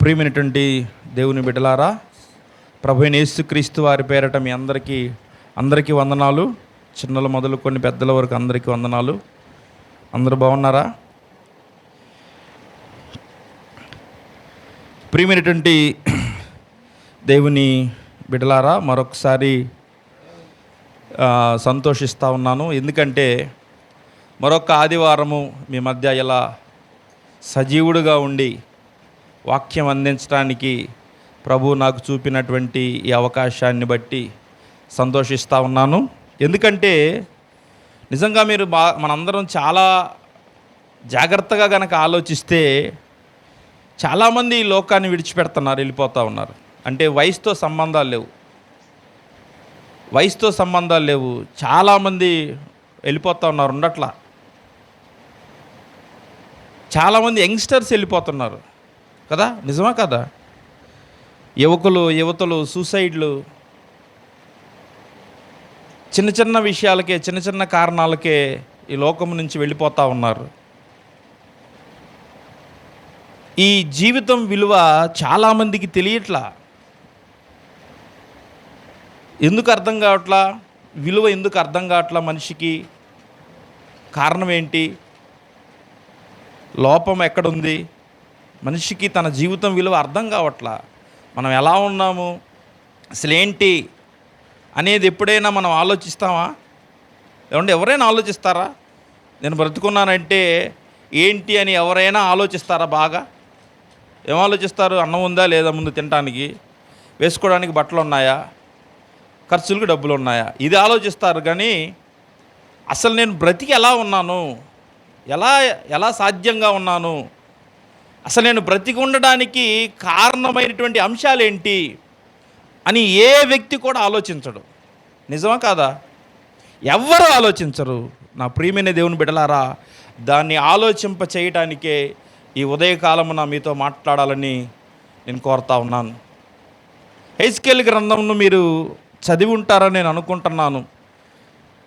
ప్రియమైనటువంటి దేవుని బిడ్డలారా, ప్రభువైన యేసుక్రీస్తు వారి పేరట మీ అందరికీ వందనాలు. చిన్నలు మొదలుకొని పెద్దల వరకు అందరికీ వందనాలు. అందరూ బాగున్నారా? ప్రియమైనటువంటి దేవుని బిడ్డలారా, మరొకసారి సంతోషిస్తూ ఉన్నాను. ఎందుకంటే మరొక ఆదివారము మీ మధ్య ఇలా సజీవుడుగా ఉండి వాక్యం అందించడానికి ప్రభు నాకు చూపినటువంటి ఈ అవకాశాన్ని బట్టి సంతోషిస్తూ ఉన్నాను. ఎందుకంటే నిజంగా మీరు మనందరం చాలా జాగ్రత్తగా కనుక ఆలోచిస్తే చాలామంది ఈ లోకాన్ని విడిచిపెడుతున్నారు, వెళ్ళిపోతూ ఉన్నారు. అంటే వయసుతో సంబంధాలు లేవు. చాలామంది వెళ్ళిపోతూ ఉన్నారు, ఉండట్లా. చాలామంది యంగ్స్టర్స్ వెళ్ళిపోతున్నారు కదా, నిజమా కదా? యువతలు సూసైడ్లు, చిన్న విషయాలకే, చిన్న కారణాలకే ఈ లోకం నుంచి వెళ్ళిపోతూ ఉన్నారు. ఈ జీవితం విలువ చాలామందికి తెలియట్లా. ఎందుకు అర్థం కావట్లా? విలువ ఎందుకు అర్థం కావట్లా మనిషికి? కారణం ఏంటి? లోపం ఎక్కడుంది? మనిషికి తన జీవితం విలువ అర్థం కావట్లా. మనం ఎలా ఉన్నాము, అసలేంటి అనేది ఎప్పుడైనా మనం ఆలోచిస్తామా? ఎవరైనా ఆలోచిస్తారా? నేను బ్రతుకున్నానంటే ఏంటి అని ఎవరైనా ఆలోచిస్తారా? బాగా ఏం ఆలోచిస్తారు? అన్నం ఉందా లేదా ముందు తినడానికి, వేసుకోవడానికి బట్టలు ఉన్నాయా, ఖర్చులకు డబ్బులు ఉన్నాయా, ఇది ఆలోచిస్తారు. కానీ అసలు నేను బ్రతికి ఎలా ఉన్నాను, ఎలా సాధ్యంగా ఉన్నాను, అసలు నేను బ్రతికి ఉండడానికి కారణమైనటువంటి అంశాలేంటి అని ఏ వ్యక్తి కూడా ఆలోచించడు. నిజమా కాదా? ఎవ్వరూ ఆలోచించరు. నా ప్రియమైన దేవుని బిడ్డలారా, దాన్ని ఆలోచింప చేయటానికే ఈ ఉదయకాలమున మీతో మాట్లాడాలని నేను కోరుతా ఉన్నాను. హెజ్కేలు గ్రంథంను మీరు చదివి ఉంటారని నేను అనుకుంటున్నాను.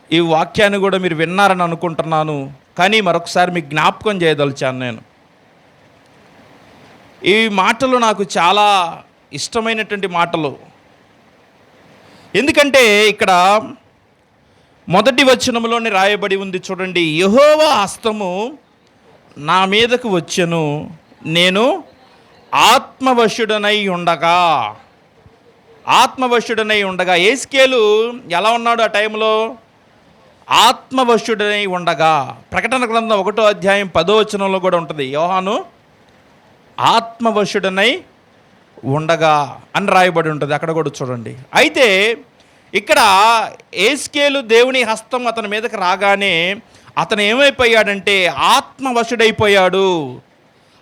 ఈ వాక్యాన్ని కూడా మీరు విన్నారని అనుకుంటున్నాను. కానీ మరొకసారి మీకు జ్ఞాపకం చేయదలిచాను నేను. ఈ మాటలు నాకు చాలా ఇష్టమైనటువంటి మాటలు. ఎందుకంటే ఇక్కడ మొదటి వచనంలోనే రాయబడి ఉంది, చూడండి. యెహోవా హస్తము నా మీదకు వచ్చెను, నేను ఆత్మవశుడనై ఉండగా. హెజ్కేలు ఎలా ఉన్నాడు ఆ టైంలో? ఆత్మవశుడనై ఉండగా. ప్రకటన గ్రంథం 1వ అధ్యాయం 10వ వచనంలో కూడా ఉంటుంది, యోహాను ఆత్మవశుడనై ఉండగా అని రాయబడి ఉంటుంది. అక్కడ కూడా చూడండి. అయితే ఇక్కడ హెజ్కేలు దేవుని హస్తం అతని మీదకి రాగానే అతను ఏమైపోయాడంటే ఆత్మవశుడైపోయాడు.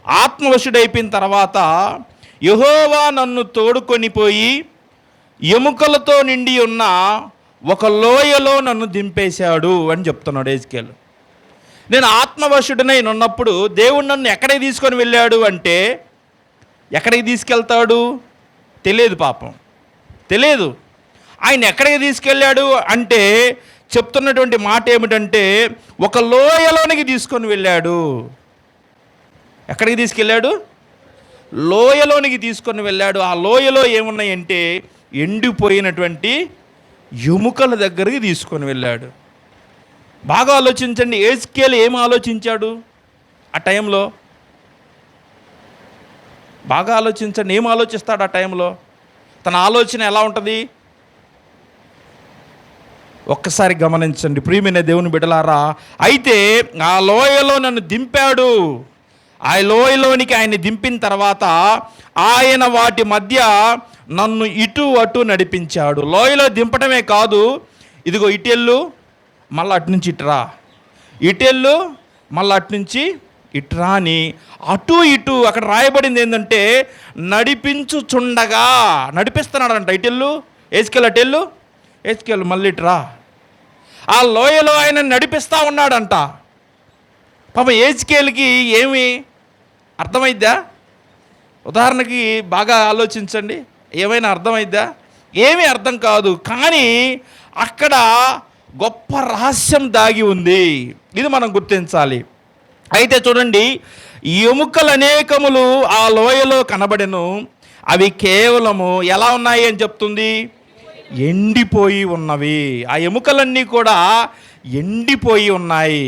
ఆత్మవశుడైపోయిన తర్వాత యెహోవా నన్ను తోడుకొని పోయి ఎముకలతో నిండి ఉన్న ఒక లోయలో నన్ను దింపేశాడు అని చెప్తున్నాడు హెజ్కేలు. నేను ఆత్మవశుడనై ఉన్నప్పుడు దేవుడు నన్ను ఎక్కడికి తీసుకొని వెళ్ళాడు అంటే, ఎక్కడికి తీసుకెళ్తాడు తెలియదు, పాపం తెలియదు. ఆయన ఎక్కడికి తీసుకెళ్ళాడు అంటే చెప్తున్నటువంటి మాట ఏమిటంటే ఒక లోయలోనికి తీసుకొని వెళ్ళాడు. ఎక్కడికి తీసుకెళ్ళాడు? లోయలోనికి తీసుకొని వెళ్ళాడు. ఆ లోయలో ఏమున్నాయంటే ఎండిపోయినటువంటి ఎముకల దగ్గరికి తీసుకొని వెళ్ళాడు. బాగా ఆలోచించండి, హెజ్కేలు ఏం ఆలోచించాడు ఆ టైంలో? బాగా ఆలోచించండి, ఏం ఆలోచిస్తాడు ఆ టైంలో? తన ఆలోచన ఎలా ఉంటుంది? ఒక్కసారి గమనించండి ప్రియమైన దేవుని బిడ్డలారా. అయితే ఆ లోయలో నన్ను దింపాడు. ఆ లోయలోనికి ఆయన దింపిన తర్వాత ఆయన వాటి మధ్య నన్ను ఇటు అటు నడిపించాడు. లోయలో దింపడమే కాదు, ఇదిగో ఇటెళ్ళు, మళ్ళీ అటు నుంచి ఇటురా, ఇటెళ్ళు, మళ్ళీ అటు నుంచి ఇటురా అని అటు ఇటు అక్కడ రాయబడింది ఏంటంటే నడిపించుచుండగా. నడిపిస్తున్నాడంట. ఇటెళ్ళు, హెజ్కేలు అటెళ్ళు, హెజ్కేలు మళ్ళీ ఇటురా. ఆ లోయలో ఆయన నడిపిస్తూ ఉన్నాడంట. పాపం హెజ్కేలుకి ఏమి అర్థమైద్దా? ఉదాహరణకి బాగా ఆలోచించండి, ఏమైనా అర్థమైద్దా? ఏమీ అర్థం కాదు. కానీ అక్కడ గొప్ప రహస్యం దాగి ఉంది. ఇది మనం గుర్తించాలి. అయితే చూడండి, ఎముకలు అనేకములు ఆ లోయలో కనబడెను, అవి కేవలము ఎలా ఉన్నాయి అని చెప్తుంది, ఎండిపోయి ఉన్నవి. ఆ ఎముకలన్నీ కూడా ఎండిపోయి ఉన్నాయి.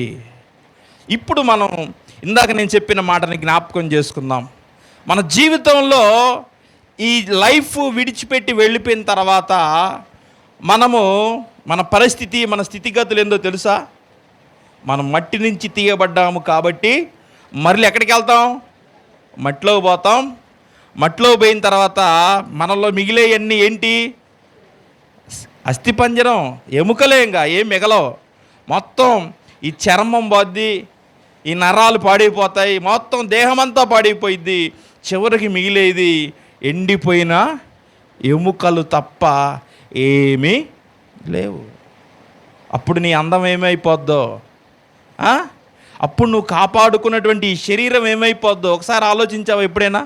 ఇప్పుడు మనం ఇందాక నేను చెప్పిన మాటని జ్ఞాపకం చేసుకుందాం. మన జీవితంలో ఈ లైఫ్ విడిచిపెట్టి వెళ్ళిపోయిన తర్వాత మనము మన పరిస్థితి, మన స్థితిగతులు ఏందో తెలుసా? మనం మట్టి నుంచి తీయబడ్డాము కాబట్టి మళ్ళీ ఎక్కడికి వెళ్తాం? మట్టిలో పోతాం. మట్టిలో పోయిన తర్వాత మనలో మిగిలేయన్నీ ఏంటి? అస్థిపంజరం, ఎముకలే, ఇంకా ఏం మిగలవు. మొత్తం ఈ చర్మం పోద్ది, ఈ నరాలు పాడైపోతాయి, మొత్తం దేహమంతా పాడైపోయిద్ది. చివరికి మిగిలేది ఎండిపోయిన ఎముకలు తప్ప ఏమీ లేవు. అప్పుడు నీ అందం ఏమైపోద్దో, అప్పుడు నువ్వు కాపాడుకున్నటువంటి ఈ శరీరం ఏమైపోద్దో ఒకసారి ఆలోచించావా? ఎప్పుడైనా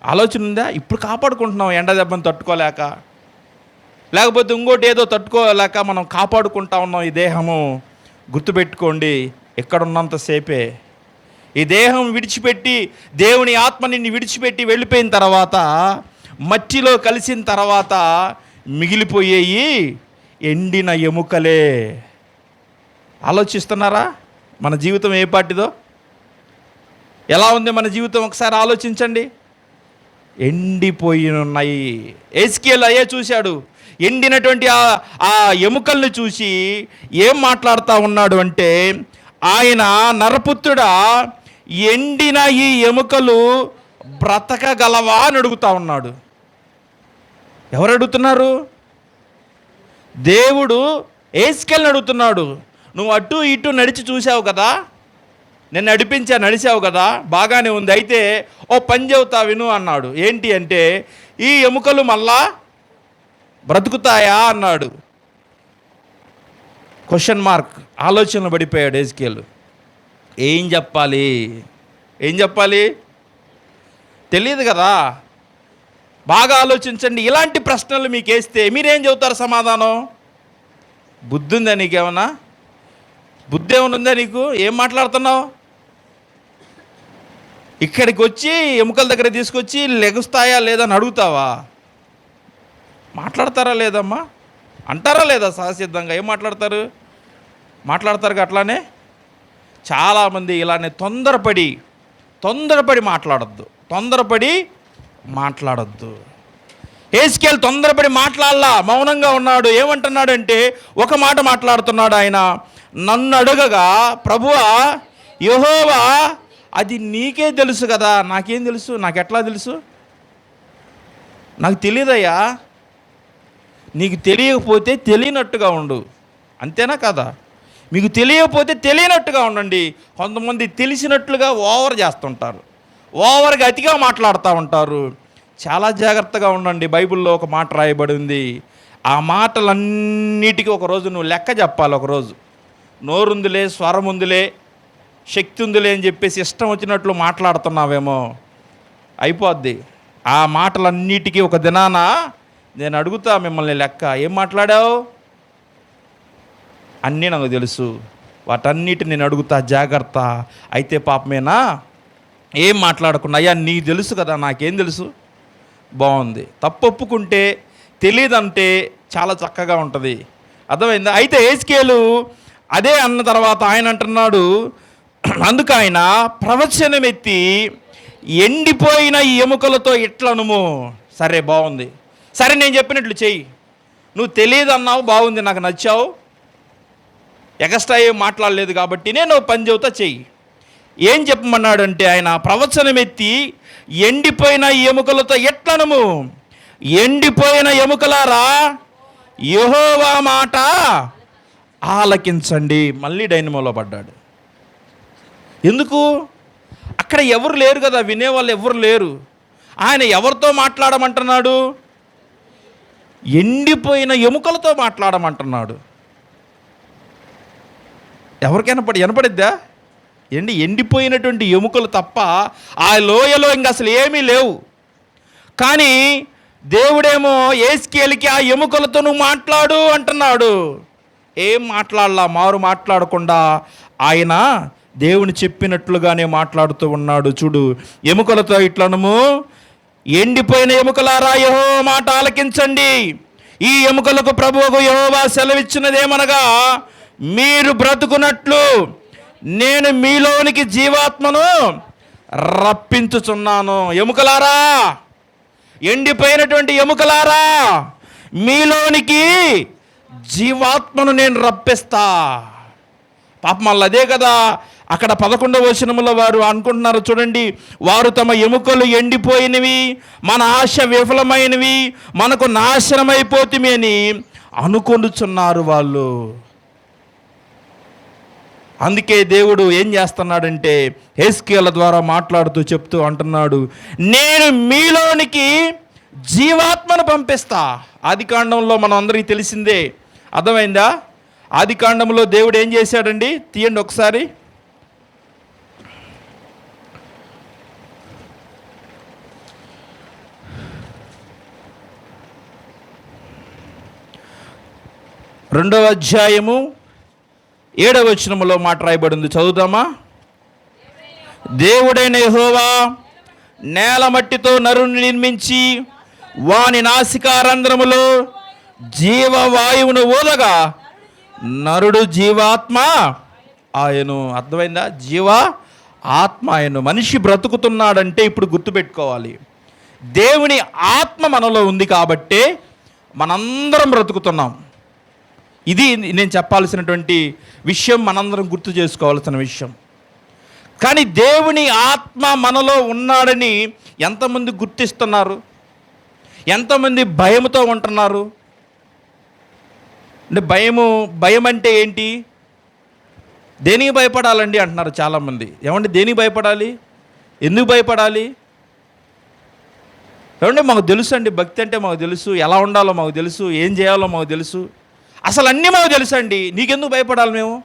ఆలోచన ఉందా? ఇప్పుడు కాపాడుకుంటున్నాం ఎండ దెబ్బను తట్టుకోలేక, లేకపోతే ఇంకోటి ఏదో తట్టుకోలేక మనం కాపాడుకుంటా ఉన్నాం ఈ దేహము. గుర్తుపెట్టుకోండి, ఎక్కడున్నంతసేపే. ఈ దేహం విడిచిపెట్టి, దేవుని ఆత్మ నిన్ను విడిచిపెట్టి వెళ్ళిపోయిన తర్వాత, మట్టిలో కలిసిన తర్వాత మిగిలిపోయేయి ఎండిన ఎముకలే. ఆలోచిస్తున్నారా మన జీవితం ఏ పాటిదో? ఎలా ఉంది మన జీవితం? ఒకసారి ఆలోచించండి. ఎండిపోయి ఉన్నాయి. ఎస్కేల్ అయ్యే చూశాడు, ఎండినటువంటి ఆ ఎముకల్ని చూసి ఏం మాట్లాడుతూ ఉన్నాడు అంటే, ఆయన నరపుత్రుడా, ఎండిన ఈ ఎముకలు బ్రతకగలవా అని అడుగుతా ఉన్నాడు. ఎవరు అడుగుతున్నారు? దేవుడు ఎస్కేల్ని అడుగుతున్నాడు. నువ్వు అటు ఇటు నడిచి చూసావు కదా, నేను నడిచావు కదా, బాగానే ఉంది. అయితే ఓ పని చెబుతా విను అన్నాడు. ఏంటి అంటే, ఈ ఎముకలు మళ్ళా బ్రతుకుతాయా అన్నాడు. క్వశ్చన్ మార్క్, ఆలోచనలు పడిపోయాడు ఎస్కేల్. ఏం చెప్పాలి తెలియదు కదా. బాగా ఆలోచించండి. ఇలాంటి ప్రశ్నలు మీకు వేస్తే మీరేం చెబుతారు సమాధానం? బుద్ధి ఉందా నీకేమన్నా? బుద్ధి ఏమైనా ఉందా నీకు? ఏం మాట్లాడుతున్నావు? ఇక్కడికి వచ్చి ఎముకల దగ్గర తీసుకొచ్చి లెగుస్తాయా లేదా అని అడుగుతావా? మాట్లాడతారా లేదమ్మా? అంటారా లేదా సహసిద్ధంగా? ఏం మాట్లాడతారు అట్లానే. చాలామంది ఇలానే తొందరపడి మాట్లాడొద్దు. ఎస్కేల్ తొందరపడి మాట్లాడలా, మౌనంగా ఉన్నాడు. ఏమంటున్నాడంటే, ఒక మాట మాట్లాడుతున్నాడు ఆయన. నన్ను అడగగా, ప్రభువా యెహోవా, అది నీకే తెలుసు కదా, నాకేం తెలుసు? నాకు ఎట్లా తెలుసు? నాకు తెలియదయ్యా. నీకు తెలియకపోతే తెలియనట్టుగా ఉండు, అంతేనా కదా? మీకు తెలియకపోతే తెలియనట్టుగా ఉండండి. కొంతమంది తెలిసినట్లుగా ఓవర్ చేస్తుంటారు, ఓవర్గా అతిగా మాట్లాడుతూ ఉంటారు. చాలా జాగ్రత్తగా ఉండండి. బైబిల్లో ఒక మాట రాయబడింది. ఆ మాటలన్నిటికీ ఒకరోజు నువ్వు లెక్క చెప్పాలి. ఒకరోజు నోరుందిలే, స్వరం ఉందిలే, శక్తి ఉందిలే అని చెప్పేసి ఇష్టం వచ్చినట్లు మాట్లాడుతున్నావేమో, అయిపోద్ది. ఆ మాటలన్నిటికీ ఒక దినాన నేను అడుగుతా మిమ్మల్ని లెక్క. ఏం మాట్లాడావు? అన్నీ నాకు తెలుసు, వాటన్నిటిని నేను అడుగుతా, జాగ్రత్త. అయితే పాపమేనా? ఏం మాట్లాడకుండా, అయ్యా నీకు తెలుసు కదా, నాకేం తెలుసు? బాగుంది. తప్పు ఒప్పుకుంటే, తెలియదంటే చాలా చక్కగా ఉంటుంది. అర్థమైందా? అయితే ఎస్కేలు అదే అన్న తర్వాత ఆయన అంటున్నాడు, అందుకు ఆయన ప్రవచనం ఎత్తి, ఎండిపోయిన ఈ ఎముకలతో ఇట్లనుము. సరే, బాగుంది, సరే నేను చెప్పినట్లు చెయ్యి. నువ్వు తెలియదు అన్నావు, బాగుంది, నాకు నచ్చావు, ఎగస్ట్రా ఏం మాట్లాడలేదు కాబట్టి నేను పని చెబుతా, చెయ్యి. ఏం చెప్పమన్నాడంటే ఆయన ప్రవచనం ఎత్తి, ఎండిపోయిన ఎముకలతో ఎట్లనము, ఎండిపోయిన ఎముకలారా యెహోవా మాట ఆలకించండి. మళ్ళీ డైనమోలో పడ్డాడు. ఎందుకు? అక్కడ ఎవరు లేరు కదా, వినేవాళ్ళు ఎవరు లేరు. ఆయన ఎవరితో మాట్లాడమంటున్నాడు? ఎండిపోయిన ఎముకలతో మాట్లాడమంటున్నాడు. ఎవరికైనా వినపడిద్దా? ఎండిపోయినటువంటి ఎముకలు తప్ప ఆ లోయలో ఇంకా అసలు ఏమీ లేవు. కానీ దేవుడేమో ఎస్కేలుకి ఆ ఎముకలతో నువ్వు మాట్లాడు అంటున్నాడు. ఏం మాట్లాడలా, మారు మాట్లాడకుండా ఆయన దేవుని చెప్పినట్లుగానే మాట్లాడుతూ ఉన్నాడు. చూడు, ఎముకలతో ఇట్లనము, ఎండిపోయిన ఎముకలారా యెహోవా మాట ఆలకించండి. ఈ ఎముకలకు ప్రభువుకు యెహోవా సెలవిచ్చినదేమనగా, మీరు బ్రతుకున్నట్లు నేను మీలోనికి జీవాత్మను రప్పించుచున్నాను. ఎముకలారా, ఎండిపోయినటువంటి ఎముకలారా, మీలోనికి జీవాత్మను నేను రప్పిస్తా. పాపం మళ్ళీ అదే కదా అక్కడ 11వ వచనములో వారు అనుకుంటున్నారు. చూడండి, వారు తమ ఎముకలు ఎండిపోయినవి, మన ఆశ విఫలమైనవి, మనకు నాశనమైపోతుంది అని అనుకొనుచున్నారు వాళ్ళు. అందుకే దేవుడు ఏం చేస్తున్నాడంటే హెస్కేల ద్వారా మాట్లాడుతూ చెప్తూ అంటున్నాడు, నేను మీలోనికి జీవాత్మను పంపిస్తా. ఆదికాండంలో మనం అందరికీ తెలిసిందే, అర్థమైందా? ఆదికాండంలో దేవుడు ఏం చేశాడండి? తీయండి ఒకసారి. రెండవ అధ్యాయము 7వ వచనములో మాట రాయబడింది, చదువుదామా? దేవుడైన యెహోవా నేల మట్టితో నరుని నిర్మించి వాని నాసికారంధ్రములో జీవవాయువును ఊదగా నరుడు జీవాత్మ ఆయను. అర్థమైందా? జీవ ఆత్మ ఆయను. మనిషి బ్రతుకుతున్నాడంటే ఇప్పుడు గుర్తుపెట్టుకోవాలి, దేవుని ఆత్మ మనలో ఉంది కాబట్టే మనందరం బ్రతుకుతున్నాం. ఇది నేను చెప్పాల్సినటువంటి విషయం, మనందరం గుర్తు చేసుకోవాల్సిన విషయం. కానీ దేవుని ఆత్మ మనలో ఉన్నాడని ఎంతమంది గుర్తిస్తున్నారు? ఎంతమంది భయముతో ఉంటున్నారు? అంటే భయం అంటే ఏంటి? దేనికి భయపడాలండి అంటున్నారు చాలామంది. ఏమంటే దేనికి భయపడాలి? ఎందుకు భయపడాలి? ఏమంటే మాకు తెలుసు అండి, భక్తి అంటే మాకు తెలుసు, ఎలా ఉండాలో మాకు తెలుసు, ఏం చేయాలో మాకు తెలుసు, అసలు అన్నీ మాకు తెలుసు అండి, నీకెందుకు భయపడాలి? మేము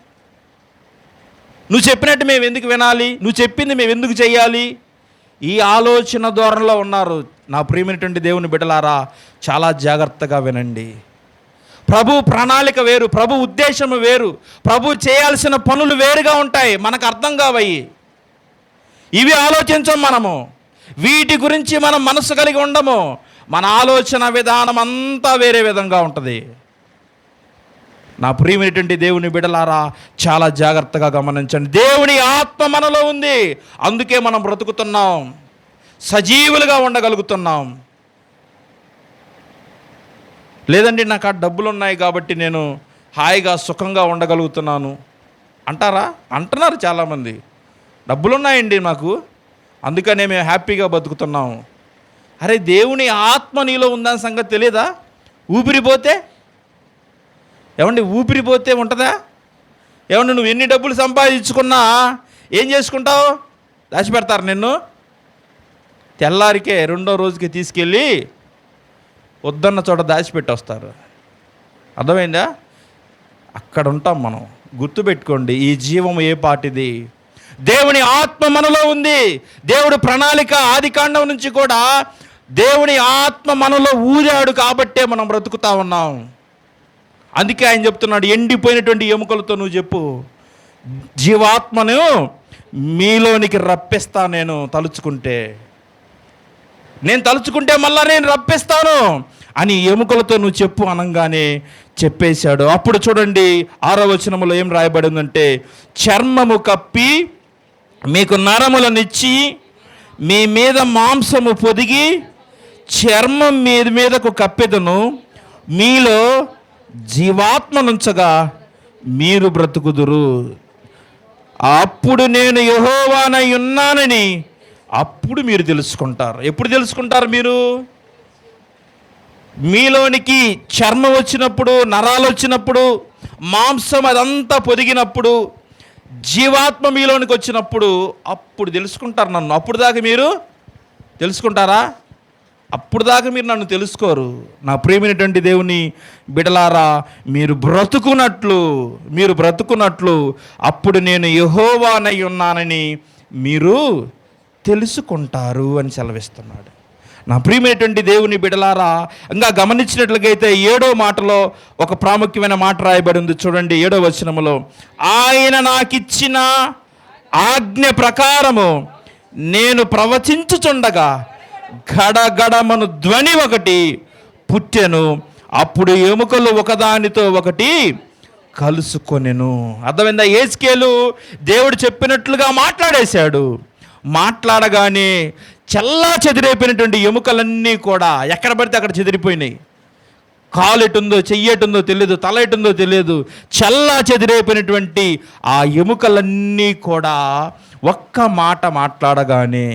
నువ్వు చెప్పినట్టు మేము ఎందుకు వినాలి? నువ్వు చెప్పింది మేము ఎందుకు చేయాలి? ఈ ఆలోచన ధోరణిలో ఉన్నారు. నా ప్రియమైనటువంటి దేవుని బిడ్డలారా, చాలా జాగ్రత్తగా వినండి. ప్రభు ప్రణాళిక వేరు, ప్రభు ఉద్దేశము వేరు, ప్రభు చేయాల్సిన పనులు వేరుగా ఉంటాయి. మనకు అర్థం కావయి, ఇవి ఆలోచించం మనము, వీటి గురించి మనం మనసు కలిగి ఉండము. మన ఆలోచన విధానం అంతా వేరే విధంగా ఉంటుంది. నా ప్రియమైనటువంటి దేవుని బిడ్డలారా, చాలా జాగ్రత్తగా గమనించండి. దేవుని ఆత్మ మనలో ఉంది, అందుకే మనం బ్రతుకుతున్నాం, సజీవులుగా ఉండగలుగుతున్నాం. లేదండి నాకు ఆ డబ్బులు ఉన్నాయి కాబట్టి నేను హాయిగా సుఖంగా ఉండగలుగుతున్నాను అంటారా? అంటున్నారు చాలామంది. డబ్బులు ఉన్నాయండి మాకు, అందుకనే మేము హ్యాపీగా బతుకుతున్నాము. అరే, దేవుని ఆత్మ నీలో ఉందని సంగతి తెలియదా? ఊపిరిపోతే ఏమండి, ఊపిరిపోతే ఉంటుందా? ఏమండి, నువ్వు ఎన్ని డబ్బులు సంపాదించుకున్నా ఏం చేసుకుంటావు? దాచిపెడతారు నిన్ను. తెల్లారికే 2వ రోజుకి తీసుకెళ్ళి వద్దన్న చోట దాచిపెట్టి వస్తారు. అర్థమైందా? అక్కడ ఉంటాం మనం. గుర్తుపెట్టుకోండి, ఈ జీవం ఏ పాటిది? దేవుని ఆత్మ మనలో ఉంది. దేవుడు ప్రణాళిక ఆదికాండం నుంచి కూడా దేవుని ఆత్మ మనలో ఊరాడు కాబట్టే మనం బ్రతుకుతా ఉన్నాం. అందుకే ఆయన చెప్తున్నాడు, ఎండిపోయినటువంటి ఎముకలతో నువ్వు చెప్పు, జీవాత్మను మీలోనికి రప్పిస్తా. నేను తలుచుకుంటే మళ్ళా నేను రప్పిస్తాను అని ఎముకలతో నువ్వు చెప్పు అనగానే చెప్పేశాడు. అప్పుడు చూడండి 6వ వచనములో ఏం రాయబడిందంటే, చర్మము కప్పి మీకు నరములనిచ్చి మీ మీద మాంసము పొదిగి చర్మం మీదకు కప్పెదను, మీలో జీవాత్మనుంచగా మీరు బ్రతుకుదురు. అప్పుడు నేను యెహోవానై ఉన్నానని అప్పుడు మీరు తెలుసుకుంటారు. ఎప్పుడు తెలుసుకుంటారు మీరు? మీలోనికి చర్మం వచ్చినప్పుడు, నరాలు వచ్చినప్పుడు, మాంసం అదంతా పొదిగినప్పుడు, జీవాత్మ మీలోనికి వచ్చినప్పుడు అప్పుడు తెలుసుకుంటారు నన్ను. అప్పుడు దాకా మీరు తెలుసుకుంటారా? అప్పుడు దాకా మీరు నన్ను తెలుసుకోరు. నా ప్రియమైనటువంటి దేవుని బిడలారా, మీరు బ్రతుకున్నట్లు అప్పుడు నేను యెహోవానై ఉన్నానని మీరు తెలుసుకుంటారు అని సెలవిస్తున్నాడు. నా ప్రియమైనటువంటి దేవుని బిడలారా, ఇంకా గమనించినట్లయితే 7వ మాటలో ఒక ప్రాముఖ్యమైన మాట రాయబడి ఉంది. చూడండి 7వ వచనములో, ఆయన నాకిచ్చిన ఆజ్ఞ ప్రకారము నేను ప్రవచించుచుండగా గడగడమను ధ్వని ఒకటి పుట్టెను. అప్పుడు ఎముకలు ఒకదానితో ఒకటి కలుసుకొనెను. అర్థమైందా? యేస్కేలు దేవుడు చెప్పినట్లుగా మాట్లాడేశాడు. మాట్లాడగానే చల్లా చెదిరైపోయినటువంటి ఎముకలన్నీ కూడా ఎక్కడ పడితే అక్కడ చెదిరిపోయినాయి. కాలు ఎటుందో, చెయ్యటుందో తెలియదు, తల ఎటుందో తెలియదు, చల్లా చెదిరైపోయినటువంటి ఆ ఎముకలన్నీ కూడా ఒక్క మాట మాట్లాడగానే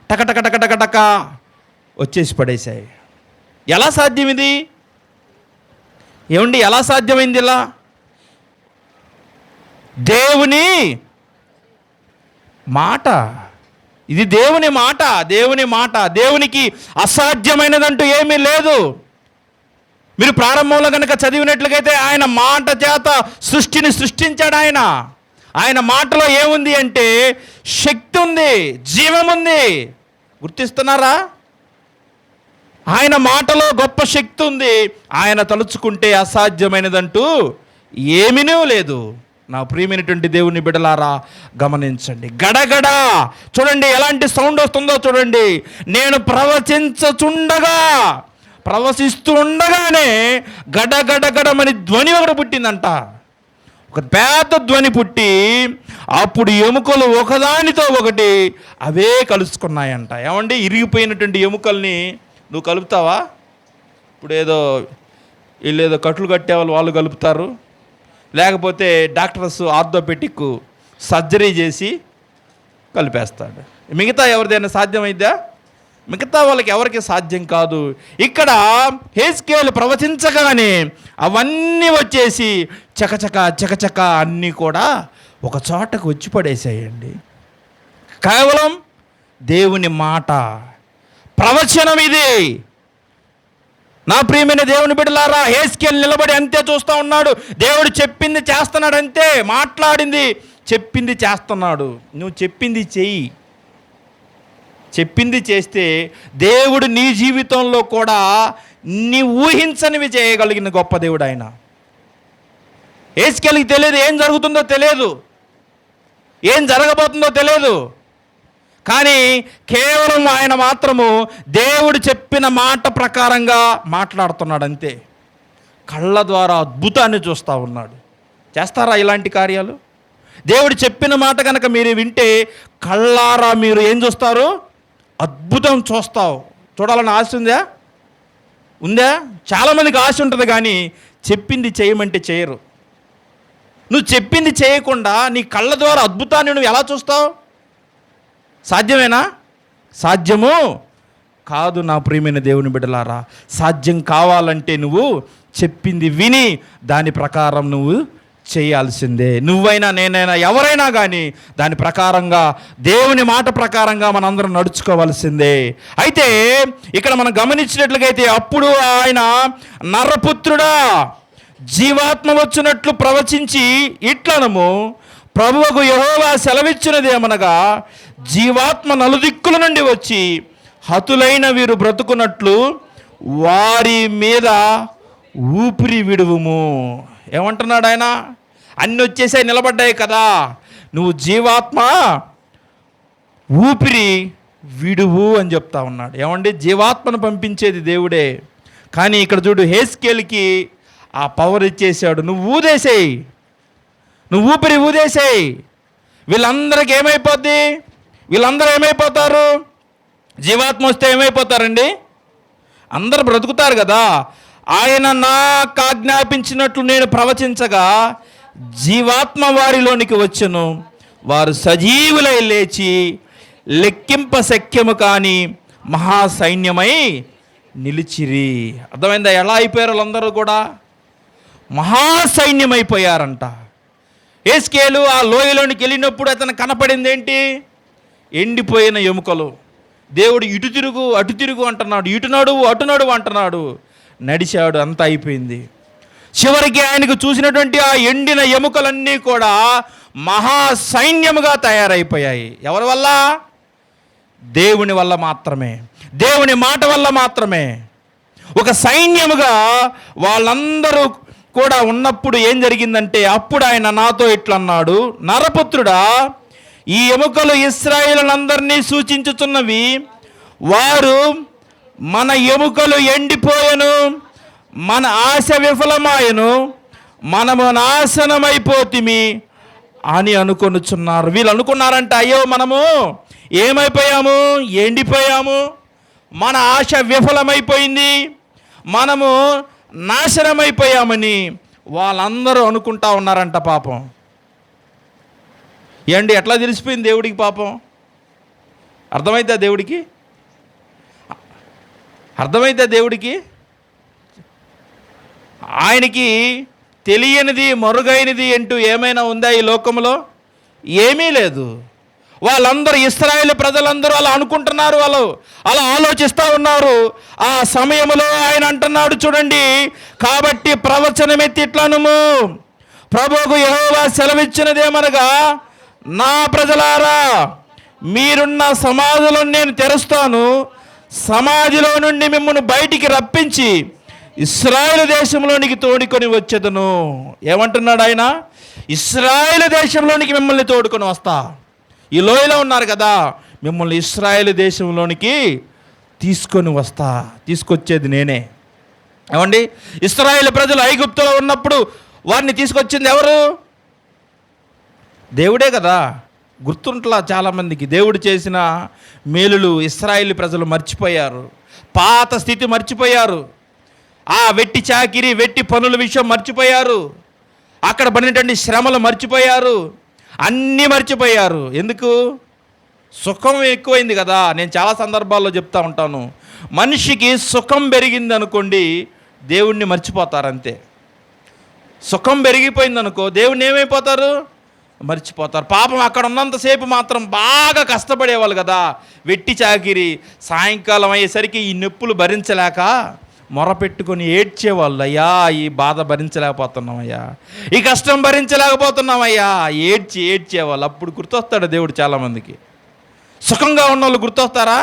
టకటక టకటక వచ్చేసి పడేశాయి. ఎలా సాధ్యం ఇది? ఏమండి, ఎలా సాధ్యమైంది ఇలా? దేవుని మాట, ఇది దేవుని మాట. దేవుని మాట, దేవునికి అసాధ్యమైనదంటూ ఏమీ లేదు. మీరు ప్రారంభంలో కనుక చదివినట్లుగైతే ఆయన మాట చేత సృష్టిని సృష్టించాడు. ఆయన మాటలో ఏముంది అంటే శక్తి ఉంది, జీవం ఉంది. గుర్తిస్తున్నారా? ఆయన మాటలో గొప్ప శక్తి ఉంది. ఆయన తలుచుకుంటే అసాధ్యమైనదంటూ ఏమీనూ లేదు. నా ప్రియమైనటువంటి దేవుని బిడ్డలారా, గమనించండి. గడగడ చూడండి, ఎలాంటి సౌండ్ వస్తుందో చూడండి. నేను ప్రవశిస్తూ ఉండగానే గడగడగడమని ధ్వని ఒకటి పుట్టిందంట. ఒక పెద్ద ధ్వని పుట్టి అప్పుడు ఎముకలు ఒకదానితో ఒకటి అవే కలుసుకున్నాయంట. ఏమండి, ఇరిగిపోయినటువంటి ఎముకల్ని నువ్వు కలుపుతావా? ఇప్పుడు వీళ్ళు కట్లు కట్టేవాళ్ళు వాళ్ళు కలుపుతారు, లేకపోతే డాక్టర్స్ ఆర్థోపెటిక్ సర్జరీ చేసి కలిపేస్తాడు. మిగతా ఎవరిదైనా సాధ్యమైద్దా? మిగతా వాళ్ళకి ఎవరికి సాధ్యం కాదు. ఇక్కడ హెజ్కేలు ప్రవచించగానే అవన్నీ వచ్చేసి చకచక అన్నీ కూడా ఒక చోటకు వచ్చి పడేసాయండి. కేవలం దేవుని మాట, ప్రవచనం ఇది. నా ప్రియమైన దేవుని బిడ్డలారా, హెజ్కేలు నిలబడి అంతే చూస్తూ ఉన్నాడు. దేవుడు చెప్పింది చేస్తున్నాడు, అంతే. మాట్లాడింది చెప్పింది చేస్తున్నాడు. నువ్వు చెప్పింది చెయ్యి. చెప్పింది చేస్తే దేవుడు నీ జీవితంలో కూడా నీ ఊహించనివి చేయగలిగిన గొప్ప దేవుడు ఆయన. హెజ్కేలుకి తెలియదు, ఏం జరుగుతుందో తెలియదు, ఏం జరగబోతుందో తెలియదు. కానీ కేవలం ఆయన మాత్రము దేవుడు చెప్పిన మాట ప్రకారంగా మాట్లాడుతున్నాడు, అంతే. కళ్ళ ద్వారా అద్భుతాన్ని చూస్తూ ఉన్నాడు. చేస్తారా ఇలాంటి కార్యాలు? దేవుడు చెప్పిన మాట కనుక మీరు వింటే కళ్ళారా మీరు ఏం చూస్తారు? అద్భుతం చూడాలని ఆశ ఉందా? చాలామందికి ఆశ ఉంటుంది, కానీ చెప్పింది చేయమంటే చేయరు. నువ్వు చెప్పింది చేయకుండా నీ కళ్ళ ద్వారా అద్భుతాన్ని నువ్వు ఎలా చూస్తావు? సాధ్యమేనా? సాధ్యము కాదు. నా ప్రియమైన దేవుని బిడ్డలారా, సాధ్యం కావాలంటే నువ్వు చెప్పింది విని దాని ప్రకారం నువ్వు చేయాల్సిందే. నువ్వైనా, నేనైనా, ఎవరైనా కానీ దాని ప్రకారంగా, దేవుని మాట ప్రకారంగా మనందరం నడుచుకోవాల్సిందే. అయితే ఇక్కడ మనం గమనించినట్లుగైతే అప్పుడు ఆయన, నరపుత్రుడా, జీవాత్మ వచ్చినట్లు ప్రవచించి ఇట్లనము, ప్రభువుకు యెహోవా సెలవిచ్చినదేమనగా, జీవాత్మ నలుదిక్కుల నుండి వచ్చి హతులైన వీరు బ్రతుకున్నట్లు వారి మీద ఊపిరి విడువుము. ఏమంటున్నాడు ఆయన? అన్నీ వచ్చేసాయి, నిలబడ్డాయి కదా, నువ్వు జీవాత్మ ఊపిరి విడువు అని చెప్తా ఉన్నాడు. ఏమండి, జీవాత్మను పంపించేది దేవుడే. కానీ ఇక్కడ చూడు, హెజ్కేలుకి ఆ పవర్ ఇచ్చేసాడు. నువ్వు ఊదేసేయి, నువ్వు ఊపిరి ఊదేసేయి. వీళ్ళందరికీ ఏమైపోద్ది? వీళ్ళందరూ ఏమైపోతారు? జీవాత్మ వస్తే ఏమైపోతారండి? అందరూ బ్రతుకుతారు కదా. ఆయన నాకు ఆజ్ఞాపించినట్లు నేను ప్రవచించగా జీవాత్మ వారిలోనికి వచ్చును, వారు సజీవులై లేచి లెక్కింప శక్యము కాని మహాసైన్యమై నిలిచిరి. అర్థమైందా? ఎలా అయిపోయారు వాళ్ళందరూ కూడా? మహాసైన్యమైపోయారంట. హెజ్కేలు ఆ లోయలోనికి వెళ్ళినప్పుడు అతను కనపడింది ఏంటి? ఎండిపోయిన ఎముకలు. దేవుడు ఇటు తిరుగు అటు తిరుగు అంటున్నాడు, ఇటు నడువు అటు నడువు అంటున్నాడు. నడిచాడు, అంతా అయిపోయింది. చివరికి ఆయనకు చూసినటువంటి ఆ ఎండిన ఎముకలన్నీ కూడా మహాసైన్యముగా తయారైపోయాయి. ఎవరి వల్ల? దేవుని వల్ల మాత్రమే, దేవుని మాట వల్ల మాత్రమే. ఒక సైన్యముగా వాళ్ళందరూ కూడా ఉన్నప్పుడు ఏం జరిగిందంటే, అప్పుడు ఆయన నాతో ఇట్లన్నాడు, నరపుత్రుడా, ఈ ఎముకలు ఇశ్రాయేలునందరినీ సూచించుచున్నవి. వారు మన ఎముకలు ఎండిపోయెను, మన ఆశ విఫలమాయను, మనము నాశనమైపోతిమి అని అనుకొనుచున్నారు. వీళ్ళు అనుకున్నారంట, అయ్యో మనము ఏమైపోయాము, ఎండిపోయాము, మన ఆశ విఫలమైపోయింది, మనము నాశనమైపోయామని వాళ్ళందరూ అనుకుంటా ఉన్నారంట. పాపం ఏంటి, ఎట్లా తెలిసిపోయింది దేవుడికి? పాపం అర్థమైద్దా దేవుడికి? అర్థమైద్దా దేవుడికి? ఆయనకి తెలియనిది మరుగైనది అంటూ ఏమైనా ఉందా ఈ లోకంలో? ఏమీ లేదు. వాళ్ళందరూ ఇశ్రాయేలు ప్రజలందరూ అలా అనుకుంటున్నారు, వాళ్ళు అలా ఆలోచిస్తూ ఉన్నారు. ఆ సమయంలో ఆయన అంటున్నాడు చూడండి, కాబట్టి ప్రవచనమెత్తి ఇట్లనుము, ప్రభువుకు యెహోవా సెలవిచ్చినదేమనగా, నా ప్రజలారా, మీరున్న సమాధులను నేను తెరుస్తాను, సమాధిలో నుండి మిమ్మల్ని బయటికి రప్పించి ఇశ్రాయేలు దేశంలోనికి తోడుకొని వచ్చేదను. ఏమంటున్నాడు ఆయన? ఇశ్రాయేలు దేశంలోనికి మిమ్మల్ని తోడుకొని వస్తా. ఈ లోయలో ఉన్నారు కదా, మిమ్మల్ని ఇశ్రాయేలు దేశంలోనికి తీసుకొని వస్తా. తీసుకొచ్చేది నేనే. ఏమండి, ఇశ్రాయేలు ప్రజలు ఐగుప్తులో ఉన్నప్పుడు వారిని తీసుకొచ్చింది ఎవరు? దేవుడే కదా. గుర్తుంట్లా చాలామందికి దేవుడు చేసిన మేలులు ఇశ్రాయేలు ప్రజలు మర్చిపోయారు. పాత స్థితి మర్చిపోయారు. ఆ వెట్టి చాకిరి, వెట్టి పనుల విషయం మర్చిపోయారు. అక్కడ పడినటువంటి శ్రమలు మర్చిపోయారు. అన్నీ మర్చిపోయారు. ఎందుకు? సుఖం ఎక్కువైంది కదా. నేను చాలా సందర్భాల్లో చెప్తా ఉంటాను, మనిషికి సుఖం పెరిగింది అనుకోండి, దేవుణ్ణి మర్చిపోతారు అంతే. సుఖం పెరిగిపోయింది అనుకో, దేవుణ్ణి ఏమైపోతారు? మర్చిపోతారు. పాపం అక్కడ ఉన్నంతసేపు మాత్రం బాగా కష్టపడేవాళ్ళు కదా, వెట్టి చాకిరి. సాయంకాలం అయ్యేసరికి ఈ నొప్పులు భరించలేక మొరపెట్టుకొని ఏడ్చేవాళ్ళు, అయ్యా ఈ బాధ భరించలేకపోతున్నామయ్యా, ఈ కష్టం భరించలేకపోతున్నామయ్యా, ఏడ్చేవాళ్ళు. అప్పుడు గుర్తొస్తాడు దేవుడు చాలామందికి. సుఖంగా ఉన్న వాళ్ళు గుర్తొస్తారా?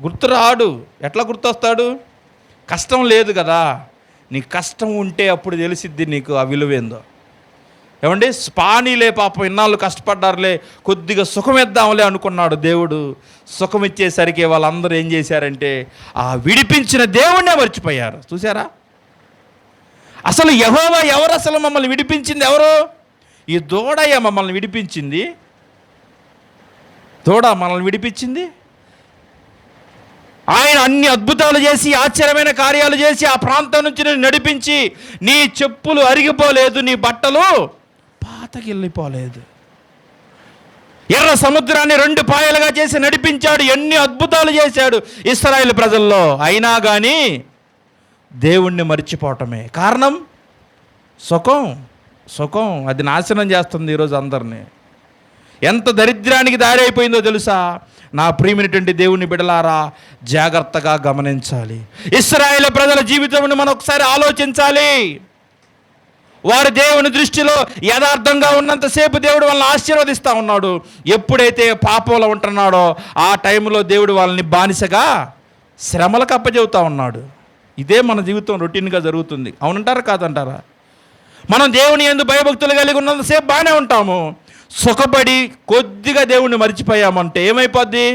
గుర్తురాడు. ఎట్లా గుర్తొస్తాడు? కష్టం లేదు కదా. నీకు కష్టం ఉంటే అప్పుడు తెలిసిద్ది నీకు ఆ విలువేందో. ఏమండి, పానీలే పాపం ఇన్నాళ్ళు కష్టపడ్డారులే, కొద్దిగా సుఖం ఇద్దాంలే అనుకున్నాడు దేవుడు. సుఖం ఇచ్చేసరికి వాళ్ళందరూ ఏం చేశారంటే ఆ విడిపించిన దేవుణ్ణే మర్చిపోయారు. చూసారా? అసలు యెహోవా ఎవరు? అసలు మమ్మల్ని విడిపించింది ఎవరు? ఈ దూడయ్య మమ్మల్ని విడిపించింది. దూడ మనల్ని విడిపించింది. ఆయన అన్ని అద్భుతాలు చేసి, ఆశ్చర్యమైన కార్యాలు చేసి, ఆ ప్రాంతం నుంచి నేను నడిపించి, నీ చెప్పులు అరిగిపోలేదు, నీ బట్టలు పాతకెళ్ళిపోలేదు. ఎర్ర సముద్రాన్ని 2 పాయలుగా చేసి నడిపించాడు. ఎన్ని అద్భుతాలు చేశాడు ఇశ్రాయేలు ప్రజల్లో. అయినా కానీ దేవుణ్ణి మర్చిపోవటమే కారణం. సుఖం అది నాశనం చేస్తుంది ఈరోజు అందరినీ. ఎంత దరిద్రానికి దారి అయిపోయిందో తెలుసా? నా ప్రియమైనటువంటి దేవుని బిడ్డలారా, జాగ్రత్తగా గమనించాలి. ఇశ్రాయేలు ప్రజల జీవితంను మనం ఒకసారి ఆలోచించాలి. వారు దేవుని దృష్టిలో యథార్థంగా ఉన్నంతసేపు దేవుడు వాళ్ళని ఆశీర్వదిస్తూ ఉన్నాడు. ఎప్పుడైతే పాపంలో ఉంటున్నాడో ఆ టైంలో దేవుడు వాళ్ళని బానిసగా శ్రమలకు అప్పచెబుతూ ఉన్నాడు. ఇదే మన జీవితం రొటీన్గా జరుగుతుంది. అవునంటారా కాదంటారా? మనం దేవుని యందు భయభక్తులు కలిగి ఉన్నంతసేపు బాగానే ఉంటాము. సుఖపడి కొద్దిగా దేవుణ్ణి మర్చిపోయామంటే ఏమైపోద్ది?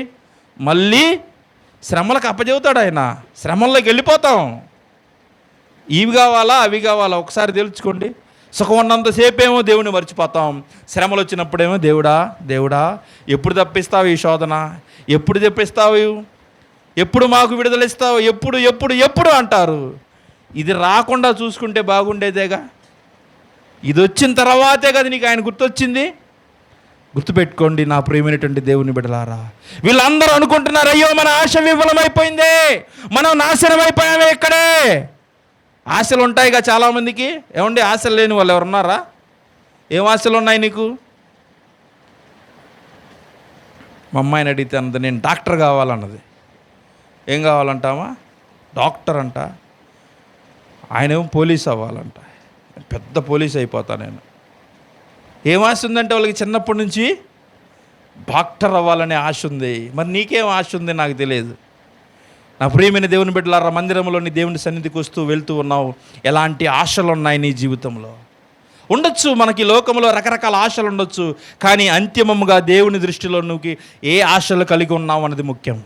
మళ్ళీ శ్రమలకు అప్పచెబుతాడు ఆయన. శ్రమల్లోకి వెళ్ళిపోతాం. ఇవి కావాలా అవి కావాలా ఒకసారి తెలుసుకోండి. సుఖం ఉన్నంతసేపు ఏమో దేవుని మర్చిపోతాం. శ్రమలు వచ్చినప్పుడేమో దేవుడా ఎప్పుడు తప్పిస్తావు ఈ శోధన? ఎప్పుడు తప్పిస్తావు? ఎప్పుడు మాకు విడుదలిస్తావు? ఎప్పుడు అంటారు. ఇది రాకుండా చూసుకుంటే బాగుండేదేగా. ఇది వచ్చిన తర్వాతే కదా నీకు ఆయన గుర్తొచ్చింది. గుర్తుపెట్టుకోండి నా ప్రియమైనటువంటి దేవుని బిడ్డలారా, వీళ్ళందరూ అనుకుంటున్నారు, అయ్యో మన ఆశ విఫలమైపోయిందే, మనం నాశనం అయిపోయామే. ఇక్కడే ఆశలు ఉంటాయిగా చాలామందికి. ఏమండి, ఆశలు లేని వాళ్ళు ఎవరున్నారా? ఏం ఆశలు ఉన్నాయి నీకు? మా అమ్మాయిని అడిగితే అన్నది, నేను డాక్టర్ కావాలన్నది. ఏం కావాలంటామా? డాక్టర్ అంట. ఆయనేమో పోలీస్ అవ్వాలంట. పెద్ద పోలీస్ అయిపోతా నేను. ఏం ఆశ ఉందంటే వాళ్ళకి చిన్నప్పటి నుంచి డాక్టర్ అవ్వాలనే ఆశ ఉంది. మరి నీకేం ఆశ ఉంది నాకు తెలియదు. నా ప్రియమైన దేవుని బిడ్డలారా, మందిరంలోని దేవుని సన్నిధికి వస్తూ వెళ్తూ ఉన్నావు, ఎలాంటి ఆశలు ఉన్నాయి నీ జీవితంలో? ఉండొచ్చు, మనకి లోకంలో రకరకాల ఆశలు ఉండొచ్చు, కానీ అంతిమముగా దేవుని దృష్టిలో నువ్వు ఏ ఆశలు కలిగి ఉన్నావు అన్నది ముఖ్యం.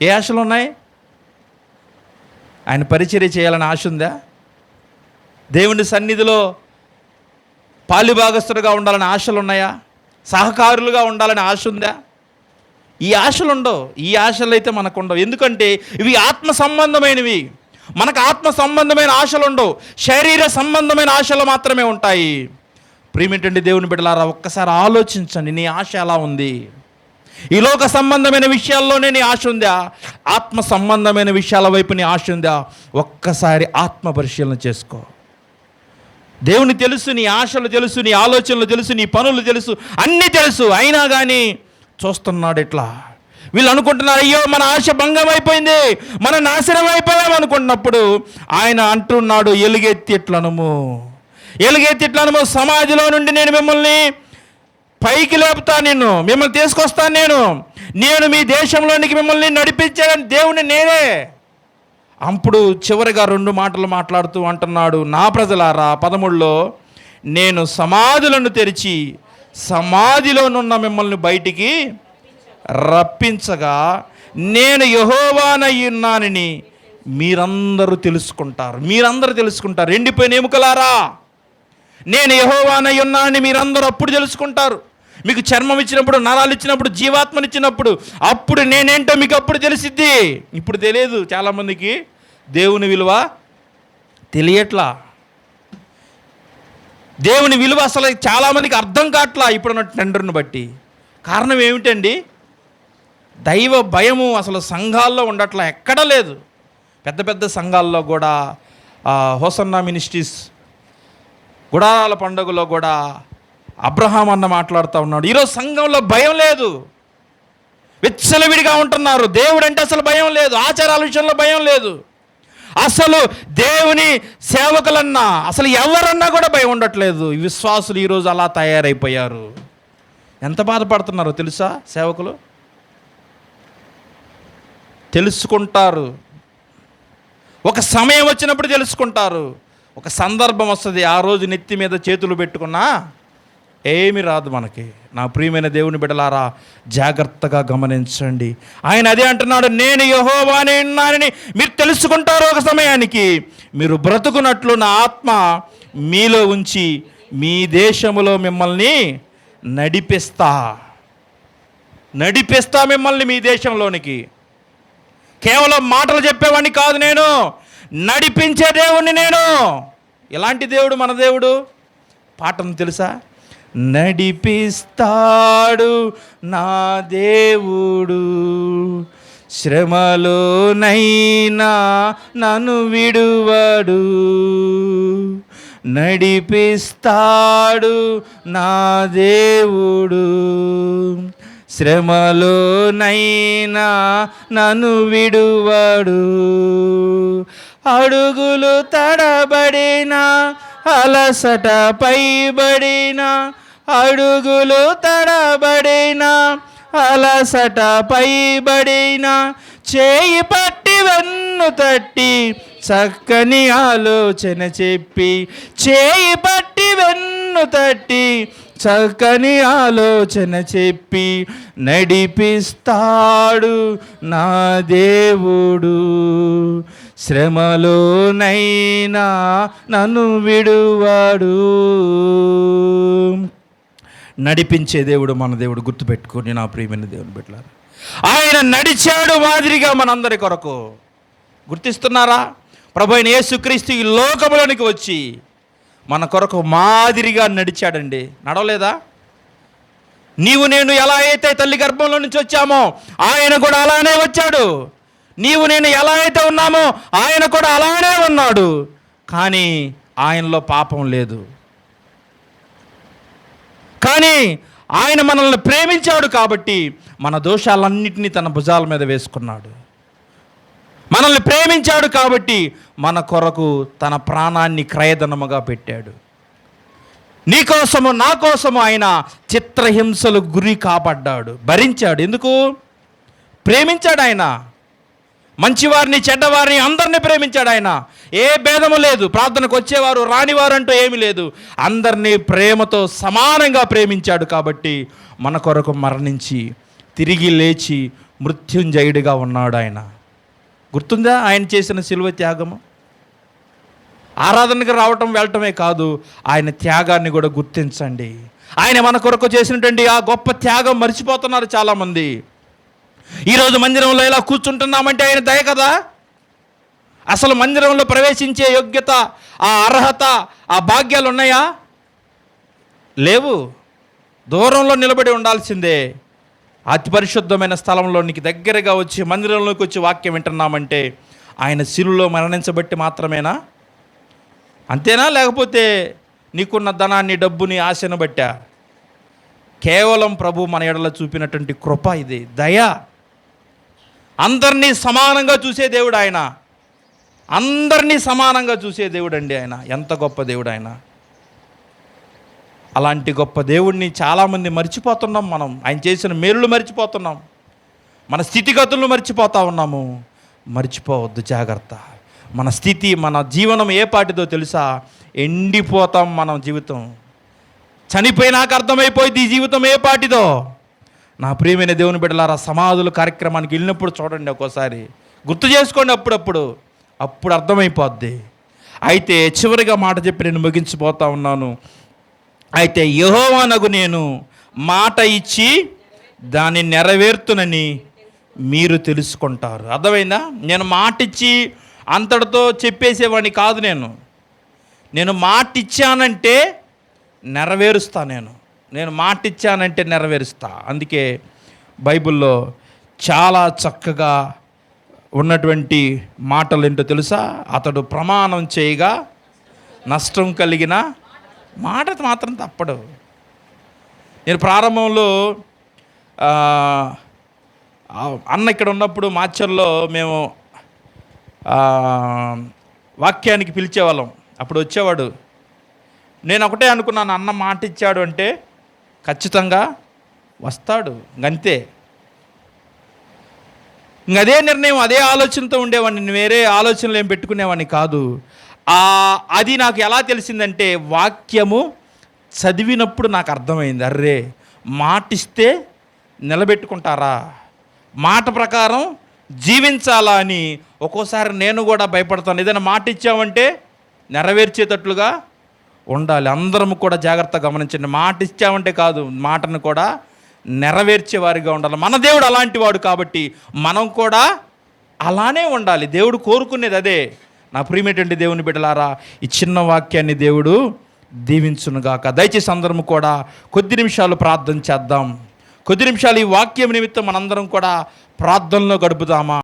ఏ ఆశలు ఉన్నాయి? ఆయన పరిచర్య చేయాలని ఆశ ఉందా? దేవుని సన్నిధిలో పాలుభాగస్తులుగా ఉండాలని ఆశలు ఉన్నాయా? సహకారులుగా ఉండాలని ఆశ ఉందా? ఈ ఆశలు ఉండవు. ఈ ఆశలు అయితే మనకు ఉండవు. ఎందుకంటే ఇవి ఆత్మ సంబంధమైనవి. మనకు ఆత్మ సంబంధమైన ఆశలు ఉండవు, శరీర సంబంధమైన ఆశలు మాత్రమే ఉంటాయి. ప్రియమైనటువంటి దేవుని బిడ్డలారా, ఒక్కసారి ఆలోచించండి, నీ ఆశ ఎలా ఉంది? ఈ లోక సంబంధమైన విషయాల్లోనే నీ ఆశ ఉందా? ఆత్మ సంబంధమైన విషయాల వైపు నీ ఆశ ఉందా? ఒక్కసారి ఆత్మ పరిశీలన చేసుకో. దేవుని తెలుసు, నీ ఆశలు తెలుసు, నీ ఆలోచనలు తెలుసు, నీ పనులు తెలుసు, అన్నీ తెలుసు. అయినా కానీ చూస్తున్నాడు ఇట్లా. వీళ్ళు అనుకుంటున్నారు, అయ్యో మన ఆశ భంగం అయిపోయింది, మన నాశనం అయిపోయాం అనుకున్నప్పుడు ఆయన అంటున్నాడు, ఎలుగెత్తి ఎట్లనము, సమాధిలో నుండి నేను మిమ్మల్ని పైకి లేపుతాను, మిమ్మల్ని తీసుకొస్తాను, నేను మీ దేశంలోనికి మిమ్మల్ని నడిపించాను దేవుని నేనే. అప్పుడు చివరిగా 2 మాటలు మాట్లాడుతూ అంటున్నాడు, నా ప్రజలారా 13లో, నేను సమాధులను తెరిచి సమాధిలోనున్న మిమ్మల్ని బయటికి రప్పించగా నేను యెహోవానయ్యున్నానని మీరందరూ తెలుసుకుంటారు. ఎండిపోయిన ఎముకలారా, నేను యెహోవానయ్యున్నానని మీరందరూ అప్పుడు తెలుసుకుంటారు. మీకు చర్మం ఇచ్చినప్పుడు, నరాలు ఇచ్చినప్పుడు, జీవాత్మనిచ్చినప్పుడు, అప్పుడు నేనేంటో మీకు అప్పుడు తెలిసిద్ది. ఇప్పుడు తెలియదు చాలామందికి, దేవుని విలువ తెలియట్లా. దేవుని విలువ అసలు చాలామందికి అర్థం కావట్లా ఇప్పుడున్న టెండర్ను బట్టి. కారణం ఏమిటండి? దైవ భయము అసలు సంఘాల్లో ఉండట్లా, ఎక్కడా లేదు. పెద్ద పెద్ద సంఘాల్లో కూడా హోసన్నా మినిస్ట్రీస్ గుడారాల పండుగలో కూడా అబ్రహాం అన్న మాట్లాడుతూ ఉన్నాడు. ఈరోజు సంఘంలో భయం లేదు, విచ్చలవిడిగా ఉంటున్నారు. దేవుడు అంటే అసలు భయం లేదు, ఆచారాల విషయంలో భయం లేదు. అసలు దేవుని సేవకులన్నా, అసలు ఎవరన్నా కూడా భయం ఉండట్లేదు. విశ్వాసులు ఈరోజు అలా తయారైపోయారు. ఎంత బాధపడుతున్నారో తెలుసా? సేవకులు తెలుసుకుంటారు, ఒక సమయం వచ్చినప్పుడు తెలుసుకుంటారు. ఒక సందర్భం వస్తుంది, ఆ రోజు నెత్తి మీద చేతులు పెట్టుకున్నా ఏమీ రాదు మనకి. నా ప్రియమైన దేవుని బిడ్డలారా, జాగ్రత్తగా గమనించండి. ఆయన అదే అంటున్నాడు, నేను యెహోవానే ఉన్నానని మీరు తెలుసుకుంటారు. ఒక సమయానికి మీరు బ్రతుకున్నట్లు నా ఆత్మ మీలో ఉంచి మీ దేశములో మిమ్మల్ని నడిపిస్తా మిమ్మల్ని మీ దేశంలోనికి. కేవలం మాటలు చెప్పేవాడిని కాదు, నేను నడిపించే దేవుణ్ణి నేను. ఎలాంటి దేవుడు మన దేవుడు? పాఠం తెలుసా? నడిపిస్తాడు నా దేవుడు, శ్రమలోనైనా నన్ను విడువడు. నడిపిస్తాడు నా దేవుడు, శ్రమలోనైనా నన్ను విడువడు. అడుగులు తడబడిన, అలసట పైబడిన, అడుగులు తడబడిన, అలసట పైబడిన, చేయి పట్టి వెన్ను తట్టి చక్కని ఆలోచన చెప్పి, చేయి పట్టి వెన్ను తట్టి చక్కని ఆలోచన చెప్పి నడిపిస్తాడు నా దేవుడు, శ్రమలోనైనా నన్ను విడువాడు. నడిపించే దేవుడు మన దేవుడు, గుర్తుపెట్టుకోండి నా ప్రియమైన దేవుని బిడ్డలారా. ఆయన నడిచాడు మాదిరిగా మనందరి కొరకు. గుర్తిస్తున్నారా? ప్రభు అయిన యేసుక్రీస్తు ఈ లోకంలోనికి వచ్చి మన కొరకు మాదిరిగా నడిచాడండి. నడవలేదా? నీవు నేను ఎలా అయితే తల్లి గర్భంలో నుంచి వచ్చామో ఆయన కూడా అలానే వచ్చాడు. నీవు నేను ఎలా అయితే ఉన్నామో ఆయన కూడా అలానే ఉన్నాడు. కానీ ఆయనలో పాపం లేదు. కానీ ఆయన మనల్ని ప్రేమించాడు కాబట్టి మన దోషాలన్నింటినీ తన భుజాల మీద వేసుకున్నాడు. మనల్ని ప్రేమించాడు కాబట్టి మన కొరకు తన ప్రాణాన్ని క్రయధనముగా పెట్టాడు. నీకోసము నా కోసము ఆయన చిత్రహింసలు గురి కాబడ్డాడు, భరించాడు. ఎందుకు? ప్రేమించాడు ఆయన. మంచివారిని చెడ్డవారిని అందరినీ ప్రేమించాడు ఆయన. ఏ భేదము లేదు. ప్రార్థనకు వచ్చేవారు రానివారు అంటూ ఏమీ లేదు. అందరినీ ప్రేమతో సమానంగా ప్రేమించాడు. కాబట్టి మన కొరకు మరణించి తిరిగి లేచి మృత్యుంజయుడిగా ఉన్నాడు ఆయన. గుర్తుందా ఆయన చేసిన శిలువ త్యాగము? ఆరాధనకు రావటం వెళ్ళటమే కాదు, ఆయన త్యాగాన్ని కూడా గుర్తించండి. ఆయన మన కొరకు చేసినటువంటి ఆ గొప్ప త్యాగం మర్చిపోతున్నారు చాలామంది. ఈరోజు మందిరంలో ఇలా కూర్చుంటున్నామంటే ఆయన దయ కదా. అసలు మందిరంలో ప్రవేశించే యోగ్యత, ఆ అర్హత, ఆ భాగ్యాలు ఉన్నాయా? లేవు. దూరంలో నిలబడి ఉండాల్సిందే. అతి పరిశుద్ధమైన స్థలంలోనికి దగ్గరగా వచ్చి మందిరంలోకి వచ్చి వాక్యం వింటున్నామంటే ఆయన శిలువలో మరణించబట్టి మాత్రమేనా? అంతేనా? లేకపోతే నీకున్న ధనాన్ని, డబ్బుని, ఆశను బట్టా? కేవలం ప్రభు మన ఎడల చూపినటువంటి కృప ఇది, దయ. అందరినీ సమానంగా చూసే దేవుడు ఆయన. అందరినీ సమానంగా చూసే దేవుడు అండి ఆయన. ఎంత గొప్ప దేవుడు ఆయన. అలాంటి గొప్ప దేవుడిని చాలామంది మర్చిపోతున్నాం మనం. ఆయన చేసిన మేలులు మర్చిపోతున్నాం. మన స్థితిగతులను మర్చిపోతూ ఉన్నాము. మర్చిపోవద్దు, జాగ్రత్త. మన స్థితి, మన జీవనం ఏ పాటిదో తెలుసా? ఎండిపోతాం మనం. జీవితం చనిపోయినాక అర్థమైపోయింది ఈ జీవితం ఏ పాటిదో. నా ప్రియమైన దేవుని బిడ్డలారా, సమాధుల కార్యక్రమానికి వెళ్ళినప్పుడు చూడండి, ఒక్కోసారి గుర్తు చేసుకోండి. అప్పుడు అర్థమైపోద్ది. అయితే చివరిగా మాట చెప్పి నేను ముగించిపోతా ఉన్నాను. అయితే యెహోవానగు నేను మాట ఇచ్చి దాన్ని నెరవేర్తునని మీరు తెలుసుకుంటారు. అర్థమైందా? నేను మాట ఇచ్చి అంతటితో చెప్పేసేవాడిని కాదు. నేను మాట ఇచ్చానంటే నెరవేరుస్తా. నేను మాట ఇచ్చానంటే నెరవేరుస్తా. అందుకే బైబిల్లో చాలా చక్కగా ఉన్నటువంటి మాటలు ఏంటో తెలుసా? అతడు ప్రమాణం చేయగా నష్టం కలిగిన మాట మాత్రం తప్పడు. నేను ప్రారంభంలో అన్న ఇక్కడ ఉన్నప్పుడు మాచర్లో మేము వాక్యానికి పిలిచేవాళ్ళం. అప్పుడు వచ్చేవాడు. నేను ఒకటే అనుకున్నాను, అన్న మాట ఇచ్చాడు అంటే ఖచ్చితంగా వస్తాడు, అంతే. ఇంకదే నిర్ణయం, అదే ఆలోచనతో ఉండేవాడిని. వేరే ఆలోచనలు ఏం పెట్టుకునేవాడిని కాదు. అది నాకు ఎలా తెలిసిందంటే, వాక్యము చదివినప్పుడు నాకు అర్థమైంది. అర్రే, మాటిస్తే నిలబెట్టుకుంటారా, మాట ప్రకారం జీవించాలా అని. ఒక్కోసారి నేను కూడా భయపడతాను. ఏదైనా మాట ఇచ్చామంటే నెరవేర్చేటట్లుగా ఉండాలి. అందరం కూడా జాగ్రత్తగా గమనించండి. మాట ఇచ్చామంటే కాదు, మాటను కూడా నెరవేర్చేవారిగా ఉండాలి. మన దేవుడు అలాంటి వాడు కాబట్టి మనం కూడా అలానే ఉండాలి. దేవుడు కోరుకునేది అదే. నా ప్రియమైనటువంటి దేవుని బిడ్డలారా, ఈ చిన్న వాక్యాన్ని దేవుడు దీవించునుగాక. దయచేసి అందరం కూడా కొద్ది నిమిషాలు ప్రార్థన చేద్దాం. కొద్ది నిమిషాలు ఈ వాక్యం నిమిత్తం మనందరం కూడా ప్రార్థనలో గడుపుదామా?